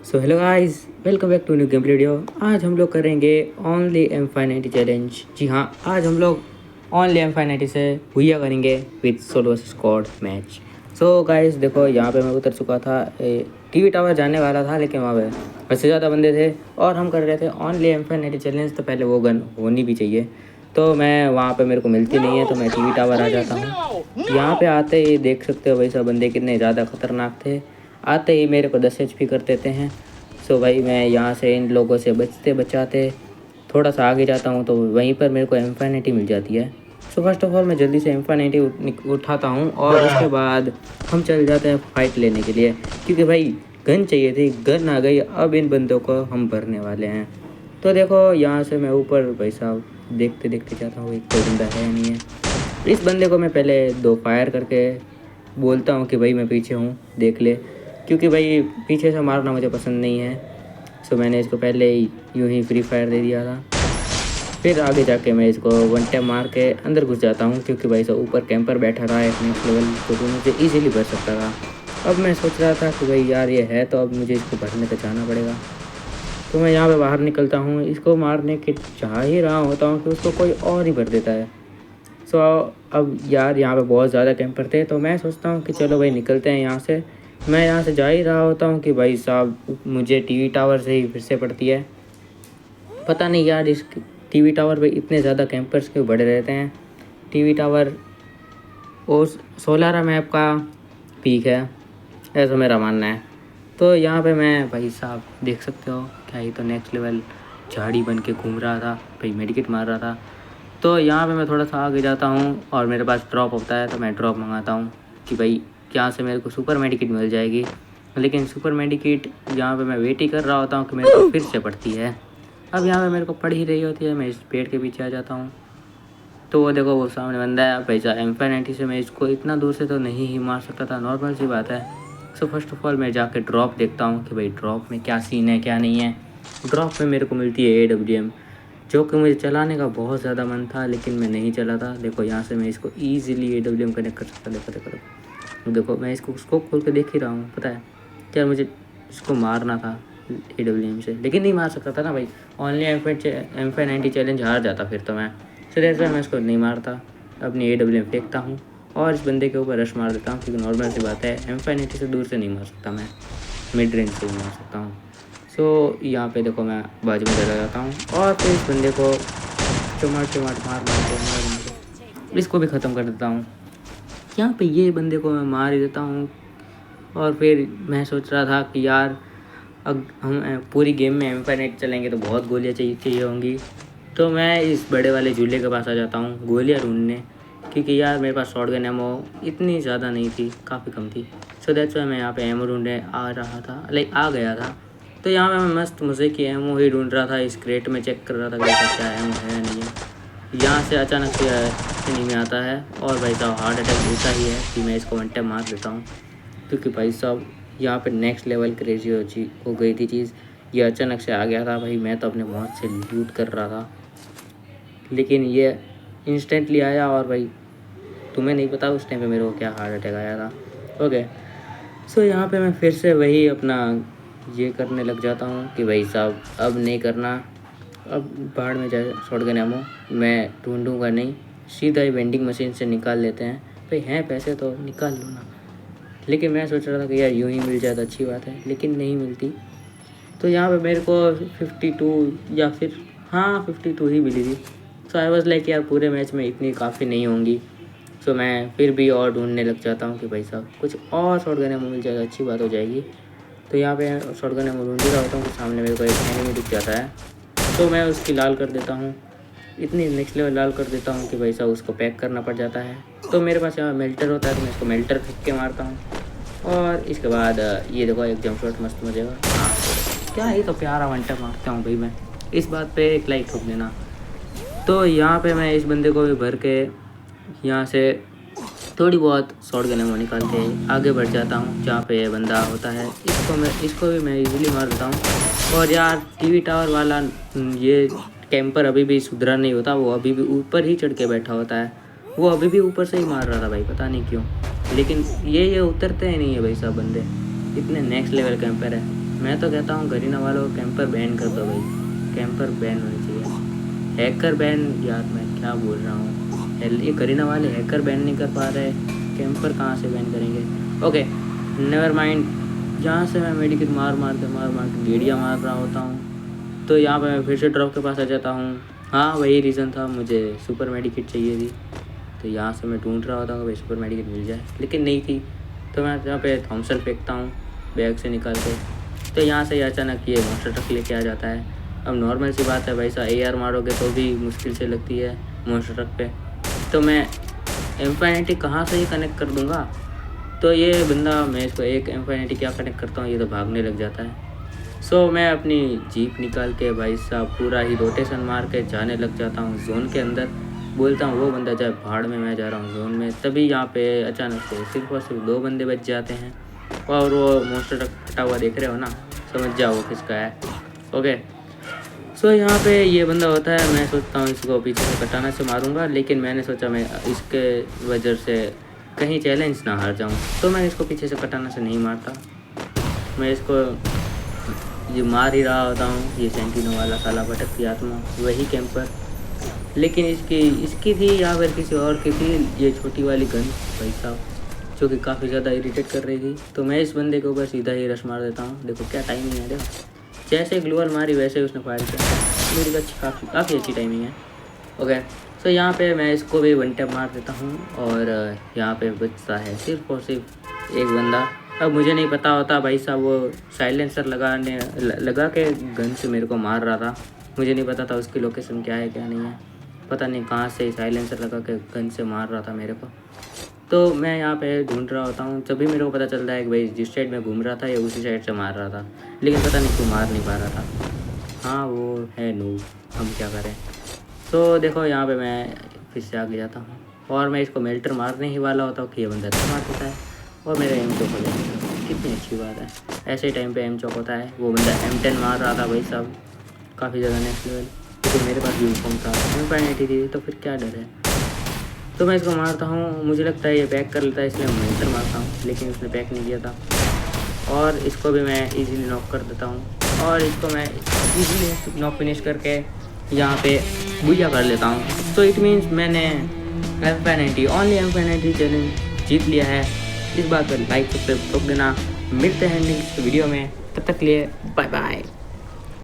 So hello guys, welcome back to new game video. आज हम लोग करेंगे ओनली M590 चैलेंज। जी हाँ, आज हम लोग ओनली M590 से हुआ करेंगे with solo squad match. So guys देखो, यहाँ पे मैं उतर चुका था, टीवी टावर जाने वाला था, लेकिन वहाँ पे उससे ज़्यादा बंदे थे और हम कर रहे थे ओनली M590 चैलेंज। तो पहले वो गन होनी भी चाहिए, तो मैं वहाँ पे मेरे को मिलती नहीं है, तो मैं टीवी टावर आ जाता हूँ। यहाँ पे आते ही देख सकते हो भाई सब बंदे कितने ज़्यादा खतरनाक थे। आते ही मेरे को 10 HP कर देते हैं। सो भाई मैं यहाँ से इन लोगों से बचते बचाते थोड़ा सा आगे जाता हूँ, तो वहीं पर मेरे को M590 मिल जाती है। सो फर्स्ट ऑफ ऑल मैं जल्दी से M590 उठाता हूँ और उसके बाद हम चल जाते हैं फाइट लेने के लिए, क्योंकि भाई गन चाहिए थी। गन आ गई, अब इन बंदों को हम भरने वाले हैं। तो देखो यहाँ से मैं ऊपर भाई साहब देखते देखते जाता हूँ, कोई बंदा है नहीं है। इस बंदे को मैं पहले 2 फायर करके बोलता हूँ कि भाई मैं पीछे हूँ, देख ले, क्योंकि भाई पीछे से मारना मुझे पसंद नहीं है। सो मैंने इसको पहले ही यूं ही फ्री फायर दे दिया था। फिर आगे जाके मैं इसको 1 टैप मार के अंदर घुस जाता हूँ, क्योंकि भाई सब ऊपर कैंपर बैठा था एक नेक्स्ट लेवल, तो वो मुझे ईजिली भर सकता था। अब मैं सोच रहा था कि भाई यार ये है, तो अब मुझे इसको भरने तक जाना पड़ेगा। तो मैं यहाँ पे बाहर निकलता हूँ, इसको मारने के चाह ही रहा होता हूँ कि उसको कोई और ही भर देता है। सो अब यार यहाँ पे बहुत ज़्यादा कैंपर थे, तो मैं सोचता हूँ कि चलो भाई निकलते हैं यहाँ से। मैं यहाँ से जा ही रहा होता हूँ कि भाई साहब मुझे टीवी टावर से ही फिर से पड़ती है। पता नहीं यार, इस टीवी टावर पे इतने ज़्यादा कैंपर्स क्यों बढ़े रहते हैं। टीवी टावर और सोलारा मैप का पीक है, ऐसा मेरा मानना है। तो यहाँ पे मैं भाई साहब देख सकते हो, क्या ही तो नेक्स्ट लेवल झाड़ी बन के घूम रहा था भाई, मेडिकेट मार रहा था। तो यहाँ पे मैं थोड़ा सा आगे जाता हूँ और मेरे पास ड्रॉप होता है, तो मैं ड्रॉप मंगाता हूँ कि भाई यहाँ से मेरे को सुपर मेडिकेट मिल जाएगी। लेकिन सुपर मेडिकेट यहाँ पे मैं वेट ही कर रहा होता हूँ कि मेरे को फिर से पड़ती है। अब यहाँ पे मेरे को पड़ ही रही होती है, मैं इस पेड़ के पीछे आ जाता हूँ। तो वो देखो, वो सामने बंदा है। पैसा M590 से मैं इसको इतना दूर से तो नहीं ही मार सकता था, नॉर्मल सी बात है। सो फर्स्ट ऑफ ऑल मैं जाके ड्रॉप देखता हूँ कि भाई ड्रॉप में क्या सीन है क्या नहीं है। ड्रॉप में मेरे को मिलती है AWM, जो कि मुझे चलाने का बहुत ज़्यादा मन था, लेकिन मैं नहीं चला था। देखो यहाँ से मैं इसको ईजिली AWM कनेक्ट कर सकता। देखो मैं इसको स्कोप खोल के देख ही रहा हूँ। पता है क्या, मुझे इसको मारना था AWM से, लेकिन नहीं मार सकता था ना भाई। ओनली M590 चैलेंज हार जाता फिर तो मैं। सो जैसे मैं इसको नहीं मारता, अपनी AWM फेंकता हूँ और इस बंदे के ऊपर रश मार देता हूँ, क्योंकि नॉर्मल सी बात है M590 से दूर से नहीं मार सकता मैं, मिड रेंज से ही मार सकता हूँ। सो यहाँ पे देखो मैं बाजू में चला जाता हूँ और फिर इस बंदे को चमाट मार के इसको भी ख़त्म कर देता हूँ। यहाँ पे ये बंदे को मैं मार ही देता हूँ। और फिर मैं सोच रहा था कि यार अब हम पूरी गेम में M590 चलेंगे तो बहुत गोलियाँ चाहिए होंगी। तो मैं इस बड़े वाले झूले के पास आ जाता हूँ गोलियाँ ढूंढने, क्योंकि यार मेरे पास शॉटगन एमो इतनी ज़्यादा नहीं थी, काफ़ी कम थी। सो दैट्स वाई मैं यहाँ पे एमो ढूंढने आ रहा था, आ गया था। तो यहाँ पे मैं मस्त मज़े की एमो ही ढूंढ रहा था, इस क्रेट में चेक कर रहा था कि क्या एमो है नहीं है। यहाँ से अचानक से एनिमी आता है और भाई साहब हार्ट अटैक होता ही है कि मैं इसको 1 टैप मार देता हूँ, क्योंकि भाई साहब यहाँ पे नेक्स्ट लेवल क्रेजी हो गई थी चीज़। ये अचानक से आ गया था भाई, मैं तो अपने मौत से लूट कर रहा था, लेकिन ये इंस्टेंटली आया और भाई तुम्हें नहीं पता उस टाइम पे मेरे को क्या हार्ट अटैक आया था। ओके, सो यहाँ पे मैं फिर से वही अपना ये करने लग जाता हूँ कि भाई साहब अब नहीं करना, अब बाहर में जाए शॉटगन एमो मैं ढूंढूंगा नहीं, सीधा ही वेंडिंग मशीन से निकाल लेते हैं। भाई हैं पैसे तो निकाल लो ना। लेकिन मैं सोच रहा था कि यार यूँ ही मिल जाए तो अच्छी बात है, लेकिन नहीं मिलती। तो यहाँ पे मेरे को 52 या फिर 52 ही मिली थी। सो आई वाज लाइक यार पूरे मैच में इतनी काफ़ी नहीं होंगी। सो मैं फिर भी और ढूंढने लग जाता हूँ कि भाई साहब कुछ और शॉटगन एमो मिल जाएगा, अच्छी बात हो जाएगी। तो यहाँ पे शॉटगन एमो ढूंढ रहा होता हूँ कि सामने मेरे को एक एनिमी दिख जाता है, तो मैं उसकी लाल कर देता हूँ, इतनी नेक्स्ट लेवल लाल कर देता हूँ कि भाई साहब उसको पैक करना पड़ जाता है। तो मेरे पास यहाँ मेल्टर होता है, तो मैं इसको मेल्टर फेंक के मारता हूँ। और इसके बाद ये देखो एक जंप शॉट मस्त मजेगा। क्या ही तो प्यारा 1 टैप मारता हूँ भाई मैं, इस बात पे एक लाइक ठोक देना। तो यहाँ पे मैं इस बंदे को भी भर के यहाँ से थोड़ी बहुत शॉटगन एमो निकाल के आगे बढ़ जाता हूँ जहाँ पे ये बंदा होता है। इसको भी मैं इजीली मार देता हूँ। और यार टीवी टावर वाला ये कैंपर अभी भी सुधरा नहीं होता, वो अभी भी ऊपर ही चढ़ के बैठा होता है, वो अभी भी ऊपर से ही मार रहा था भाई, पता नहीं क्यों। लेकिन ये उतरते ही नहीं है भाई साहब बंदे, इतने नेक्स्ट लेवल कैंपर है। मैं तो कहता हूँ गरीना वालों कैंपर बैन कर दो भाई, कैंपर बैन होनी चाहिए। हैकर बैन, यार मैं क्या बोल रहा हूँ, ये करीना वाले हैकर बैन नहीं कर पा रहे, कैंपर कहाँ से बैन करेंगे। ओके नेवर माइंड, जहाँ से मैं मेडिकेट मार के गेड़ियाँ मार रहा होता हूँ, तो यहाँ पे मैं फिर से ड्रॉप के पास आ जाता हूँ। हाँ वही रीज़न था, मुझे सुपर मेडिकेट चाहिए थी, तो यहाँ से मैं ढूंढ रहा होता हूँ भाई सुपर मेडिकेट मिल जाए, लेकिन नहीं थी। तो मैं यहाँ पे थॉमसन फेंकता हूँ बैग से निकाल के, तो यहाँ से अचानक ये मॉन्स्टर ट्रक लेके आ जाता है। अब नॉर्मल सी बात है भाई साहब, AR मारोगे तो भी मुश्किल से लगती है मॉन्स्टर ट्रक पे, तो मैं M590 कहाँ से ही कनेक्ट कर दूँगा। तो ये बंदा, मैं इसको एक M590 क्या कनेक्ट करता हूँ, ये तो भागने लग जाता है। सो मैं अपनी जीप निकाल के भाई साहब पूरा ही रोटेशन मार के जाने लग जाता हूँ जोन के अंदर। बोलता हूँ वो बंदा जाए भाड़ में, मैं जा रहा हूँ जोन में। तभी यहाँ पे अचानक से सिर्फ और सिर्फ 2 बंदे बच जाते हैं, और वो मॉन्स्टर ट्रक फटा हुआ देख रहे हो ना, समझ जाओ वो किसका है। ओके सो यहाँ पे ये बंदा होता है, मैं सोचता हूँ इसको पीछे से कटाना से मारूंगा, लेकिन मैंने सोचा मैं इसके वजह से कहीं चैलेंज ना हार जाऊँ, तो मैं इसको पीछे से कटाना से नहीं मारता। मैं इसको ये मार ही रहा होता हूँ, ये सेंटिनो वाला साला भटकती आत्मा, वही कैंपर। लेकिन इसकी थी या फिर किसी और की थी ये छोटी वाली गन भाई साहब, जो कि काफ़ी ज़्यादा इरिटेट कर रही थी। तो मैं इस बंदे के ऊपर सीधा ही रश मार देता हूँ। देखो क्या टाइमिंग है, देखो जैसे ग्लोअल मारी वैसे उसने फायर किया, मेरी काफ़ी अच्छी टाइमिंग है। ओके सो यहाँ पे मैं इसको भी 1 टैप मार देता हूँ, और यहाँ पे बचता है सिर्फ और सिर्फ एक बंदा। अब मुझे नहीं पता होता भाई साहब, वो साइलेंसर लगा के गन से मेरे को मार रहा था, मुझे नहीं पता था उसकी लोकेशन क्या है क्या नहीं है, पता नहीं कहाँ से साइलेंसर लगा के गन से मार रहा था मेरे को। तो मैं यहाँ पे ढूंढ रहा होता हूँ, तभी मेरे को पता चलता है कि भाई जिस साइड में घूम रहा था ये उसी साइड से मार रहा था, लेकिन पता नहीं क्यों मार नहीं पा रहा था। हाँ वो है नूब, हम क्या करें। तो देखो यहाँ पे मैं फिर से आगे जाता हूँ, और मैं इसको मेल्टर मारने ही वाला होता हूँ कि ये बंदा अच्छा मार देता है, और मेरा एम चौक हो जाता है। कितनी अच्छी बात है, ऐसे टाइम पे एम चौक होता है। वो बंदा M10 मार रहा था भाई साहब, काफ़ी ज़्यादा नेक्स्ट लेवल, लेकिन मेरे पास यूनिफॉर्म था, M590 थी, तो फिर क्या डर है। तो मैं इसको मारता हूँ, मुझे लगता है ये पैक कर लेता है, इसलिए मैं मेल्टर मारता हूँ, लेकिन उसने पैक नहीं किया था। और इसको भी मैं इजीली नॉक कर देता हूँ, और इसको मैं इजीली नॉक फिनिश करके यहाँ पे बुझा कर लेता हूँ। तो इट मीन्स मैंने M590 ओनली M590 चैलेंज जीत लिया है। इस बात पर लाइक सब्सक्राइब ठोक देना। मिलते हैं नेक्स्ट वीडियो में, तब तक के लिए बाय बाय।